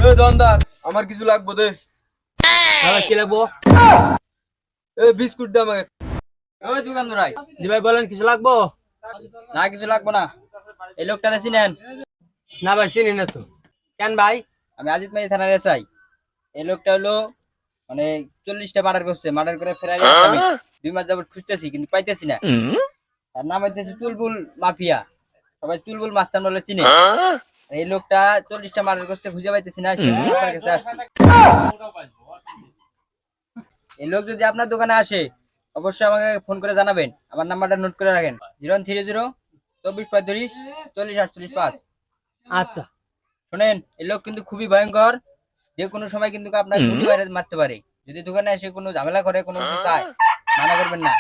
দোকানদার আমার কিছু লাগবে দে। কি লাগবো? বিস্কুট দে আমাকে। ওই দোকানদার ভাই, জি ভাই বলেন, কিছু লাগবো? না কিছু লাগবো না। এই লোকটা চিনেন? না ভাই চিনি না তো। কেন ভাই? আমি আজিত মাঝি থানার এসআই। এই লোকটা হলো মানে 40টা মার্ডার করছে, মার্ডার করে ফেরাই আমি 2 মাস যাবত খুঁজতেছি কিন্তু পাইতেছি না। তার নাম হইতেছে চুলবুল মাফিয়া, সবাই চুলবুল মাস্তান বলে চিনে। এই লোকটা 40টা মার্ডার করছে, খুঁজে পাইতেছি না, সেজন্য আপনার কাছে আসছি। এই লোক যদি আপনার দোকানে আসে অবশ্যই আমাকে ফোন করে জানাবেন। আমার নাম্বারটা নোট করে রাখেন, 0130 2435 40 48 5। আচ্ছা। শোনেন, এই লোক কিন্তু খুবই ভয়ঙ্কর, যে কোনো সময় কিন্তু আপনার গুলি বাইরে মারতে পারে। যদি দোকানে এসে কোনো ঝামেলা করে, কোনো কিছু চায়, মানা করবেন না,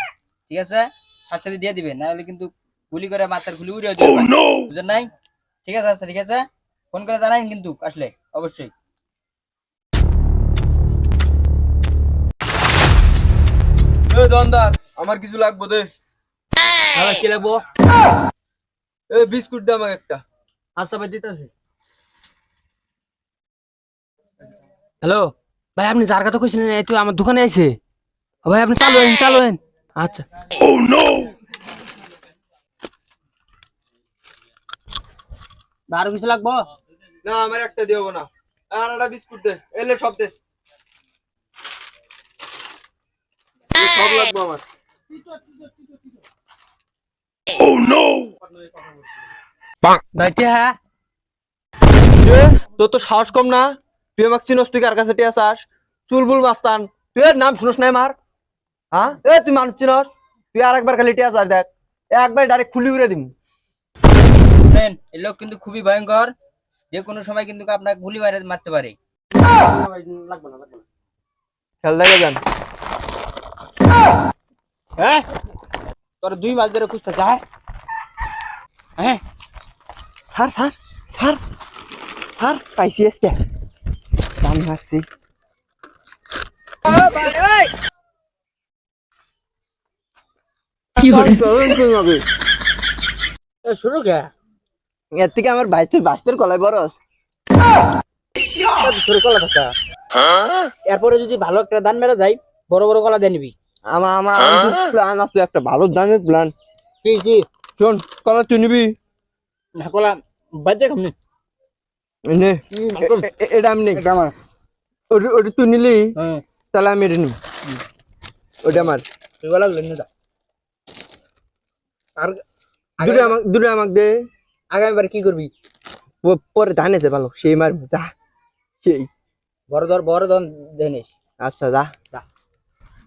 ঠিক আছে? সাথে দিয়ে দিবেন, না হলে কিন্তু গুলি করে মাথার গুলি উড়িয়ে দিবেন, বুঝলেন নাই? ঠিক আছে, আচ্ছা ঠিক আছে, ফোন করে জানাইন কিন্তু আসলে অবশ্যই। দোকানদার আমার কিছু লাগবে দে। কি লাগবো? বিস্কুট দে আমাকে একটা। আচ্ছা ভাই দিতেছি। হ্যালো ভাই, আপনি যার কথা কইছিলেন এই তো আমার দোকানে আইছে। ভাই আপনি চালু হেন। আচ্ছা। আরো কিছু লাগবো? না আমার একটা দেবো না, আর একটা বিস্কুট দে। এলে সব দে, সব লাগবে আমার। ভাই কে? হ্যাঁ তোর তো সাহস কম না? তুই আমাকে চিনস? তুই কার কাছে টিয়া চাস? চুলবুল মাস্তান, তুই এর নাম শুনস না আমার? হ্যাঁ তুই মানুষ চিনস? তুই আর একবার খালি টিয়া চাস, দেখ একবার ডাইরেক্ট খুলি উড়ে দিম। শোনেন, এই লোক কিন্তু খুবই ভয়ঙ্কর, যে কোনো সময় কিন্তু আপনার গুলি বাইরে মারতে পারে। খেল দেখে যান। হ্যাঁ তোর 2 মাস ধরে খুঁজতে চায়। হ্যাঁ স্যার স্যার স্যার স্যার পাইছি আজকে, দাম রাখছি। শুরু কে? এর থেকে আমার বাইশের কলাই বরস। শুরু কলা থাকা। এরপরে যদি ভালো একটা দান মেরা যাই, বড় বড় কলা দিয়ে নিবি। আমার আমার প্ল্যান আছে একটা ভালো দামের প্ল্যান। কি? শোন, কলা তুই নিবি? না কলা বাজে খামনি। নে, এটা আমি নেই। এটা আমার। ওটা তুই নিলি, হ্যাঁ তাহলে আমি এটা নিই। ওটা আমার। তুই কলা লইনে যা। আর দুটো আমাকে দে। আগামীবার কি করবি? পরে ধান আছে ভালো, সেই মার যা সেই। বড় ধর দেনিস। আচ্ছা যা।